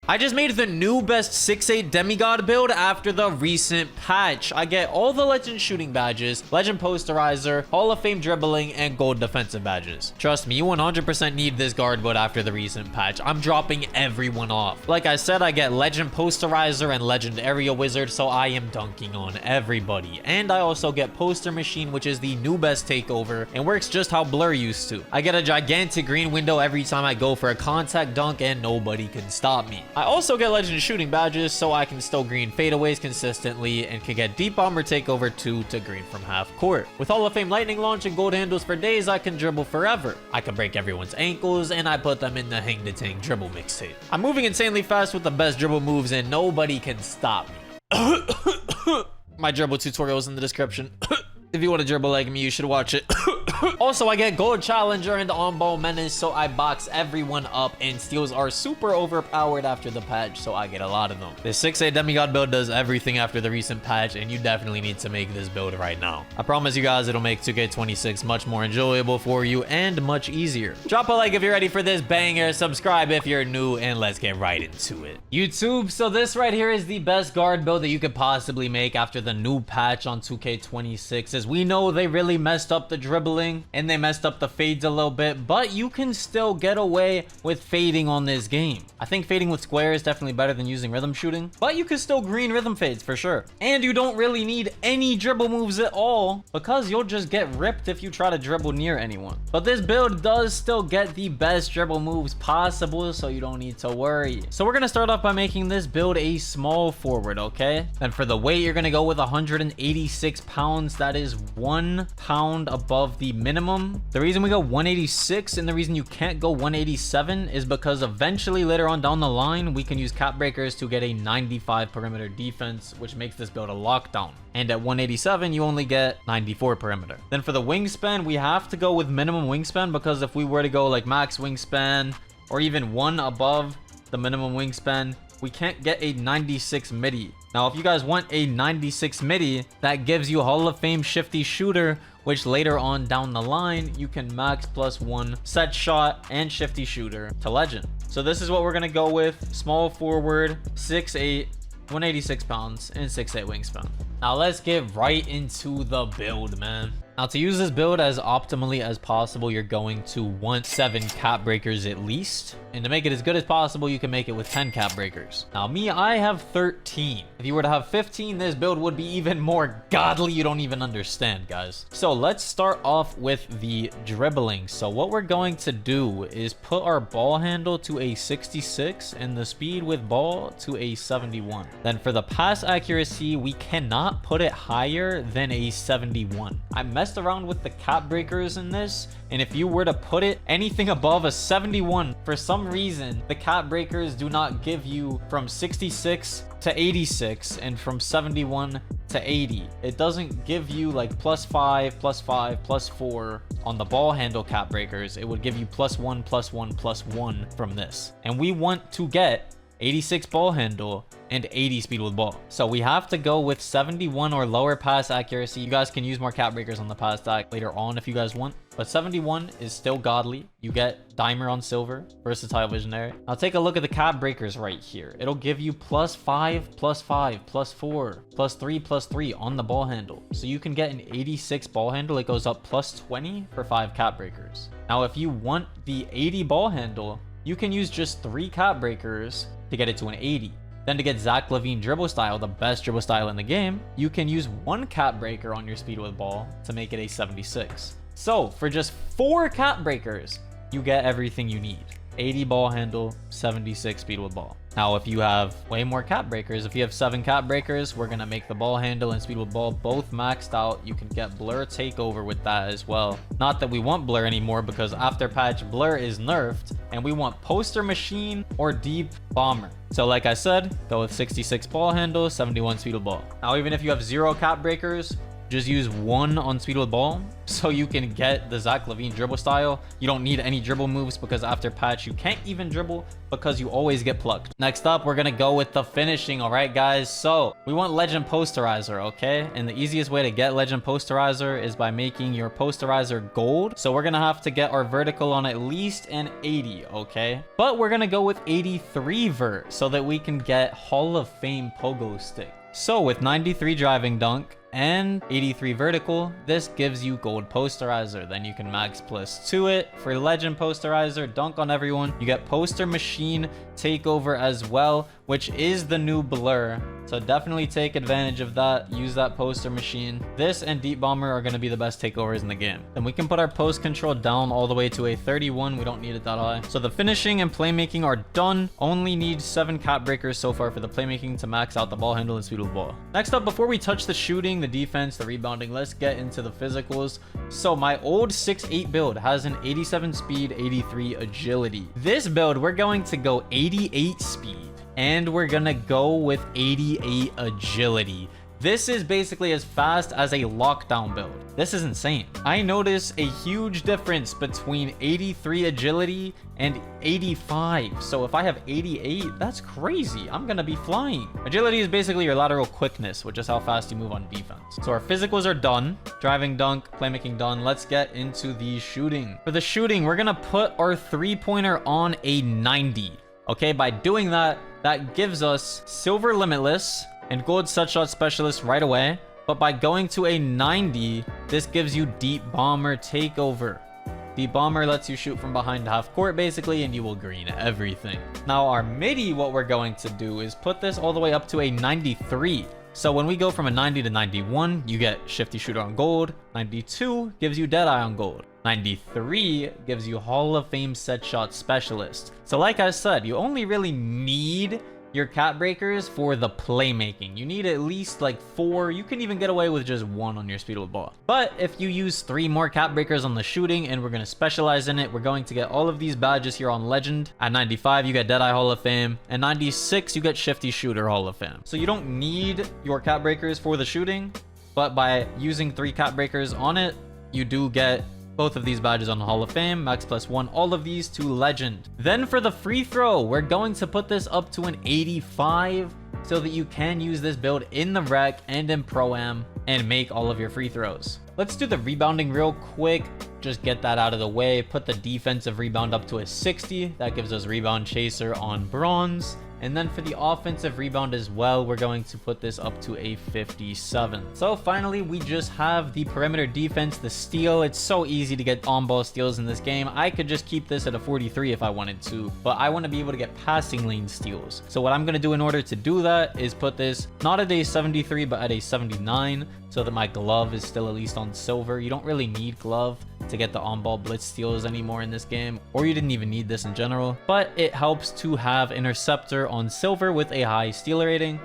I just made the new best 6'8 demigod build after the recent patch. I get all the legend shooting badges, legend posterizer, Hall of Fame dribbling, and gold defensive badges. Trust me, you 100% need this guard build after the recent patch. I'm dropping everyone off. Like I said, I get legend posterizer and legend area wizard, so I am dunking on everybody. And I also get poster machine, which is the new best takeover and works just how Blur used to. I get a gigantic green window every time I go for a contact dunk, and nobody can stop me. I also get legend shooting badges, so I can still green fadeaways consistently and can get deep bomber takeover 2 to green from half court. With Hall of Fame lightning launch and gold handles for days, I can dribble forever. I can break everyone's ankles, and I put them in the hang the tank dribble mixtape. I'm moving insanely fast with the best dribble moves, and nobody can stop me. My dribble tutorial is in the description. If you want to dribble like me, you should watch it. Also, I get gold challenger and on-ball menace, so I box everyone up, and steals are super overpowered after the patch, so I get a lot of them. This 6'8 demigod build does everything after the recent patch, and you definitely need to make this build right now. I promise you guys it'll make 2K26 much more enjoyable for you and much easier. Drop a like if you're ready for this banger, subscribe if you're new, and let's get right into it. YouTube, so this right here is the best guard build that you could possibly make after the new patch on 2K26. As we know, they really messed up the dribbling and they messed up the fades a little bit, but you can still get away with fading on this game. I think fading with square is definitely better than using rhythm shooting, but you can still green rhythm fades for sure. And you don't really need any dribble moves at all, because you'll just get ripped if you try to dribble near anyone. But this build does still get the best dribble moves possible, so you don't need to worry. So we're gonna start off by making this build a small forward, okay? And for the weight, you're gonna go with 186 pounds. That is 1 pound above the minimum. The reason we go 186 and the reason you can't go 187 is because eventually later on down the line, we can use cap breakers to get a 95 perimeter defense, which makes this build a lockdown. And at 187, you only get 94 perimeter. Then for the wingspan, we have to go with minimum wingspan, because if we were to go like max wingspan or even one above the minimum wingspan, we can't get a 96 midi. Now, if you guys want a 96 midi, that gives you Hall of Fame shifty shooter, which later on down the line, you can max +1 set shot and shifty shooter to legend. So this is what we're gonna go with. Small forward, 6'8", 186 pounds, and 6'8 wingspan. Now let's get right into the build, man. Now, to use this build as optimally as possible, you're going to want 7 cap breakers at least. And to make it as good as possible, you can make it with 10 cap breakers. Now, me, I have 13. If you were to have 15, this build would be even more godly. You don't even understand, guys. So let's start off with the dribbling. So what we're going to do is put our ball handle to a 66 and the speed with ball to a 71. Then for the pass accuracy, we cannot put it higher than a 71. I messed around with the cap breakers in this, and if you were to put it anything above a 71, for some reason the cap breakers do not give you from 66 to 86 and from 71 to 80. It doesn't give you like +5, +5, +4 on the ball handle cap breakers. It would give you +1, +1, +1 from this, and we want to get 86 ball handle and 80 speed with ball. So we have to go with 71 or lower pass accuracy. You guys can use more cap breakers on the pass stack later on if you guys want, but 71 is still godly. You get dimer on silver, versatile visionary. Now take a look at the cap breakers right here. It'll give you +5, +5, +4, +3, +3 on the ball handle. So you can get an 86 ball handle. It goes up +20 for 5 cap breakers. Now if you want the 80 ball handle, you can use just 3 cap breakers to get it to an 80. Then to get Zach LaVine dribble style, the best dribble style in the game, you can use 1 cap breaker on your speed with ball to make it a 76. So for just 4 cap breakers, you get everything you need. 80 ball handle, 76 speed with ball. Now, if you have way more cap breakers, if you have 7 cap breakers, we're going to make the ball handle and speed with ball both maxed out. You can get blur takeover with that as well. Not that we want blur anymore, because after patch, blur is nerfed, and we want poster machine or deep bomber. So like I said, go with 66 ball handle, 71 speed with ball. Now, even if you have 0 cap breakers, just use 1 on speed with ball so you can get the Zach LaVine dribble style. You don't need any dribble moves because after patch you can't even dribble because you always get plucked. Next up, we're gonna go with the finishing. All right, guys, so we want legend posterizer, okay? And the easiest way to get legend posterizer is by making your posterizer gold. So we're gonna have to get our vertical on at least an 80, okay? But we're gonna go with 83 vert so that we can get Hall of Fame pogo stick. So with 93 driving dunk and 83 vertical, this gives you gold posterizer. Then you can max plus to it for legend posterizer, dunk on everyone. You get poster machine takeover as well, which is the new blur. So definitely take advantage of that. Use that poster machine. This and deep bomber are going to be the best takeovers in the game. Then we can put our post control down all the way to a 31. We don't need it that high. So the finishing and playmaking are done. Only need 7 cap breakers so far for the playmaking to max out the ball handle and speed with ball. Next up, before we touch the shooting, the defense, the rebounding, let's get into the physicals. So my old 6'8 build has an 87 speed, 83 agility. This build, we're going to go 88 speed. And we're gonna go with 88 agility. This is basically as fast as a lockdown build. This is insane. I notice a huge difference between 83 agility and 85. So if I have 88, that's crazy. I'm gonna be flying. Agility is basically your lateral quickness, which is how fast you move on defense. So our physicals are done. Driving dunk, playmaking done. Let's get into the shooting. For the shooting, we're gonna put our 3-pointer on a 90. Okay, by doing that, that gives us silver limitless and gold set shot specialist right away. But by going to a 90, this gives you deep bomber takeover. Deep bomber lets you shoot from behind half court basically, and you will green everything. Now our midi, what we're going to do is put this all the way up to a 93. So when we go from a 90 to 91, you get shifty shooter on gold. 92 gives you deadeye on gold. 93 gives you Hall of Fame set shot specialist. So like I said, you only really need your cap breakers for the playmaking. You need at least like 4. You can even get away with just 1 on your speed with ball. But if you use 3 more cap breakers on the shooting, and we're going to specialize in it, we're going to get all of these badges here on legend. At 95, you get Deadeye Hall of Fame. At 96, you get Shifty Shooter Hall of Fame. So you don't need your cap breakers for the shooting, but by using 3 cap breakers on it, you do get both of these badges on Hall of Fame, max plus 1, all of these to legend. Then for the free throw, we're going to put this up to an 85 so that you can use this build in the rec and in pro-am and make all of your free throws. Let's do the rebounding real quick. Just get that out of the way. Put the defensive rebound up to a 60. That gives us rebound chaser on bronze. And then for the offensive rebound as well, we're going to put this up to a 57. So finally, we just have the perimeter defense, the steal. It's so easy to get on-ball steals in this game. I could just keep this at a 43 if I wanted to, but I want to be able to get passing lane steals. So what I'm going to do in order to do that is put this not at a 73, but at a 79, so that my glove is still at least on silver. You don't really need glove to get the on-ball blitz steals anymore in this game, or you didn't even need this in general, but it helps to have interceptor on silver with a high steal rating.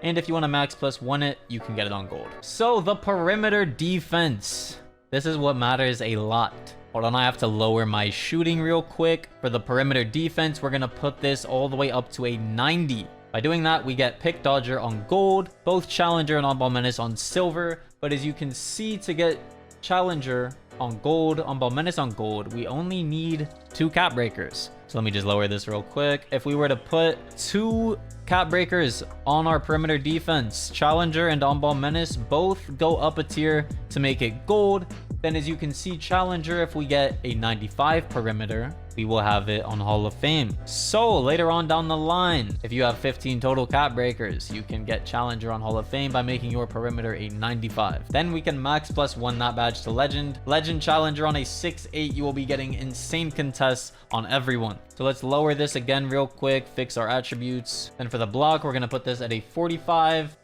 And if you want to max plus 1 it, you can get it on gold. So the perimeter defense, this is what matters a lot. Hold on, I have to lower my shooting real quick. For the perimeter defense, we're gonna put this all the way up to a 90. By doing that, we get Pick Dodger on gold, both Challenger and On-Ball Menace on silver. But as you can see, to get Challenger on gold, On-Ball Menace on gold, we only need 2 cap breakers. So let me just lower this real quick. If we were to put 2 cap breakers on our perimeter defense, Challenger and On-Ball Menace both go up a tier to make it gold. Then as you can see, Challenger, if we get a 95 perimeter, we will have it on Hall of Fame. So later on down the line, if you have 15 total cap breakers, you can get Challenger on Hall of Fame by making your perimeter a 95. Then we can max plus 1 that badge to Legend. Legend Challenger on a 6'8", you will be getting insane contests on everyone. So let's lower this again real quick, fix our attributes. Then for the block, we're gonna put this at a 45.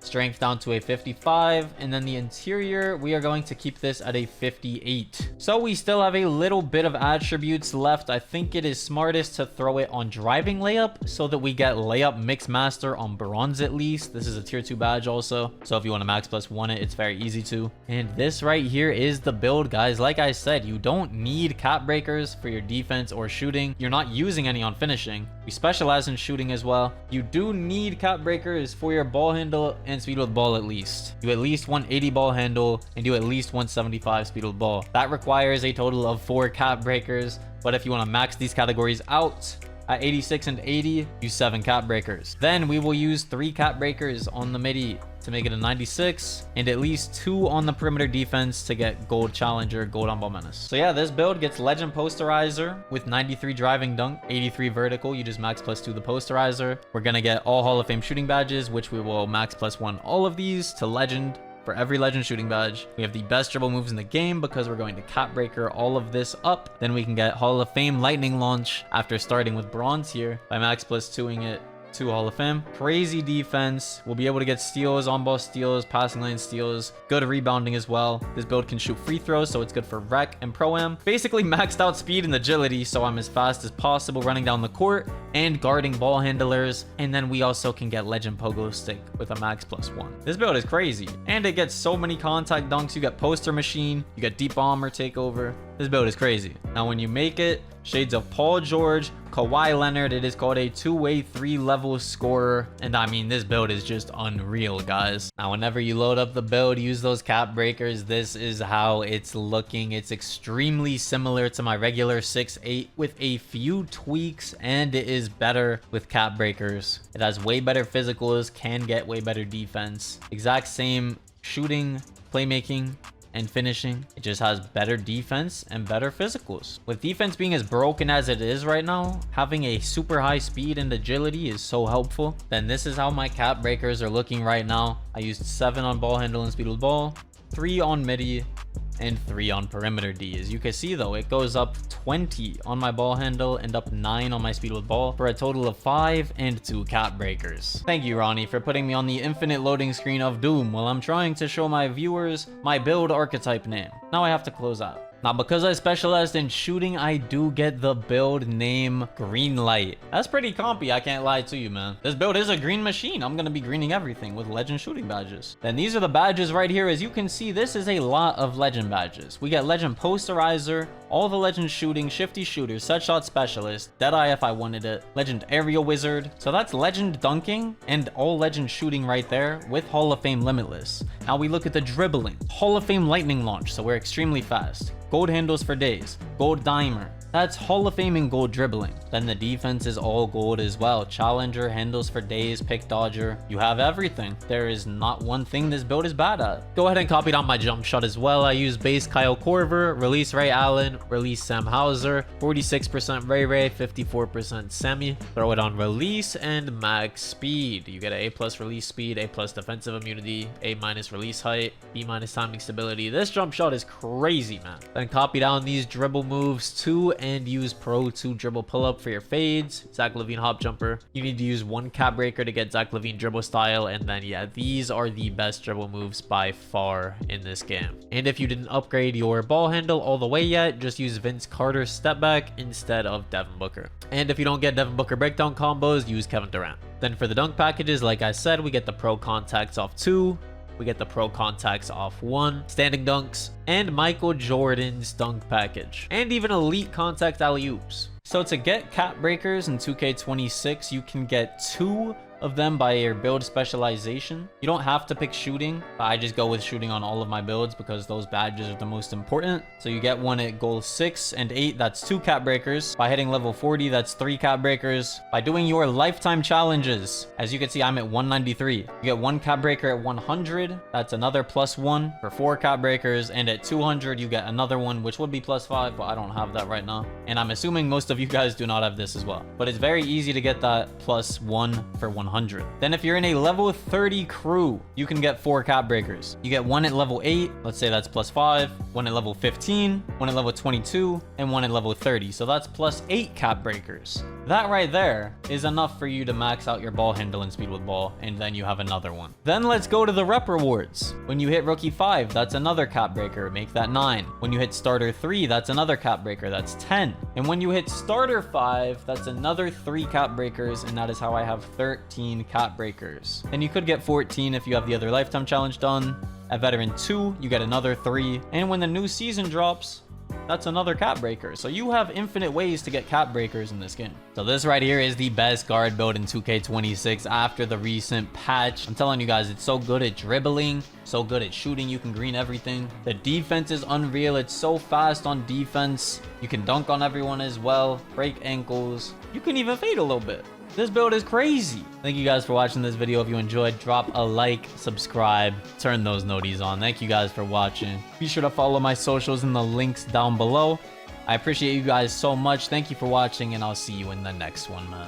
Strength down to a 55, and then the interior, we are going to keep this at a 58. So we still have a little bit of attributes left. I think it is smartest to throw it on driving layup so that we get layup mix master on bronze at least. This is a tier 2 badge also, so if you want to max plus 1 it, it's very easy to. And this right here is the build, guys. Like I said, you don't need cap breakers for your defense or shooting. You're not using any on finishing. We specialize in shooting as well. You do need cap breakers for your ball handle and and speed with ball at least. You at least 180 ball handle and do at least 175 speed with ball. That requires a total of 4 cap breakers, but if you want to max these categories out at 86 and 80, use 7 cap breakers. Then we will use 3 cap breakers on the midi to make it a 96, and at least 2 on the perimeter defense to get gold challenger, gold on ball menace. So yeah, this build gets legend posterizer with 93 driving dunk, 83 vertical. You just max +2 the posterizer. We're gonna get all Hall of Fame shooting badges, which we will max +1 all of these to legend. For every legend shooting badge, we have the best dribble moves in the game because we're going to cap breaker all of this up. Then we can get Hall of Fame lightning launch after starting with bronze here by max +2ing it to Hall of Fame. Crazy defense. We'll be able to get steals, on ball steals, passing lane steals, good rebounding as well. This build can shoot free throws, so it's good for rec and pro-am. Basically maxed out speed and agility, so I'm as fast as possible running down the court and guarding ball handlers. And then we also can get legend pogo stick with a max +1. This build is crazy, and it gets so many contact dunks. You get poster machine, you get deep bomber takeover. This build is crazy. Now when you make it, shades of Paul George, Kawhi Leonard, it is called a 2-way 3-level scorer. And I mean, this build is just unreal, guys. Now, whenever you load up the build, use those cap breakers. This is how it's looking. It's extremely similar to my regular 6'8" with a few tweaks, and it is better with cap breakers. It has way better physicals, can get way better defense. Exact same shooting, playmaking, and finishing. It just has better defense and better physicals. With defense being as broken as it is right now, having a super high speed and agility is so helpful. Then this is how my cap breakers are looking right now. I used 7 on ball handle and speed with ball, 3 on midi, and 3 on perimeter D. As you can see though, it goes up 20 on my ball handle and up 9 on my speed with ball for a total of 5 and 2 cap breakers. Thank you, Ronnie, for putting me on the infinite loading screen of doom while I'm trying to show my viewers my build archetype name. Now I have to close out. Now, because I specialized in shooting, I do get the build name Green Light. That's pretty compy, I can't lie to you, man. This build is a green machine. I'm gonna be greening everything with legend shooting badges. Then these are the badges right here. As you can see, this is a lot of legend badges. We get legend posterizer, all the legend shooting, shifty shooter, set shot specialist, Deadeye if I wanted it, legend aerial wizard. So that's legend dunking and all legend shooting right there with Hall of Fame limitless. Now we look at the dribbling, Hall of Fame lightning launch, so we're extremely fast. Gold handles for days, gold dimer. That's Hall of Fame in gold dribbling. Then the defense is all gold as well. Challenger, handles for days, pick dodger. You have everything. There is not one thing this build is bad at. Go ahead and copy down my jump shot as well. I use base Kyle Korver, release Ray Allen, release Sam Hauser, 46% Ray, 54% Semi. Throw it on release and max speed. You get an A+ release speed, A+ defensive immunity, A- release height, B- timing stability. This jump shot is crazy, man. Then copy down these dribble moves too, and use Pro 2 dribble pull-up for your fades. Zach LaVine hop jumper. You need to use 1 cap breaker to get Zach LaVine dribble style, and then yeah, these are the best dribble moves by far in this game. And if you didn't upgrade your ball handle all the way yet, just use Vince Carter step back instead of Devin Booker. And if you don't get Devin Booker breakdown combos, use Kevin Durant. Then for the dunk packages, like I said, we get the Pro contacts off 2. We get the Pro contacts off 1, standing dunks, and Michael Jordan's dunk package, and even elite contact alley-oops. So to get cap breakers in 2K26, you can get 2 of them by your build specialization. You don't have to pick shooting. I just go with shooting on all of my builds because those badges are the most important. So you get one at goal 6 and 8, that's 2 cap breakers. By hitting level 40, that's 3 cap breakers. By doing your lifetime challenges, as you can see, I'm at 193. You get 1 cap breaker at 100, that's another +1 for 4 cap breakers. And at 200, you get another one, which would be +5, but I don't have that right now. And I'm assuming most of you guys do not have this as well. But it's very easy to get that +1 for 100. Then if you're in a level 30 crew, you can get 4 cap breakers. You get 1 at level 8, let's say that's +5, 1 at level 15, 1 at level 22, and 1 at level 30. So that's +8 cap breakers. That right there is enough for you to max out your ball handle and speed with ball, and then you have another one. Then let's go to the rep rewards. When you hit rookie 5, that's another cap breaker, make that 9. When you hit starter 3, that's another cap breaker, that's 10. And when you hit starter 5, that's another 3 cap breakers, and that is how I have 13 cap breakers. And you could get 14 if you have the other lifetime challenge done. At veteran 2, you get another 3. And when the new season drops, that's another cap breaker. So you have infinite ways to get cap breakers in this game. So this right here is the best guard build in 2K26 after the recent patch. I'm telling you guys, it's so good at dribbling, so good at shooting. You can green everything. The defense is unreal. It's so fast on defense. You can dunk on everyone as well, break ankles. You can even fade a little bit. This build is crazy. Thank you guys for watching this video. If you enjoyed, drop a like, subscribe, turn those noties on. Thank you guys for watching. Be sure to follow my socials in the links down below. I appreciate you guys so much. Thank you for watching, and I'll see you in the next one, man.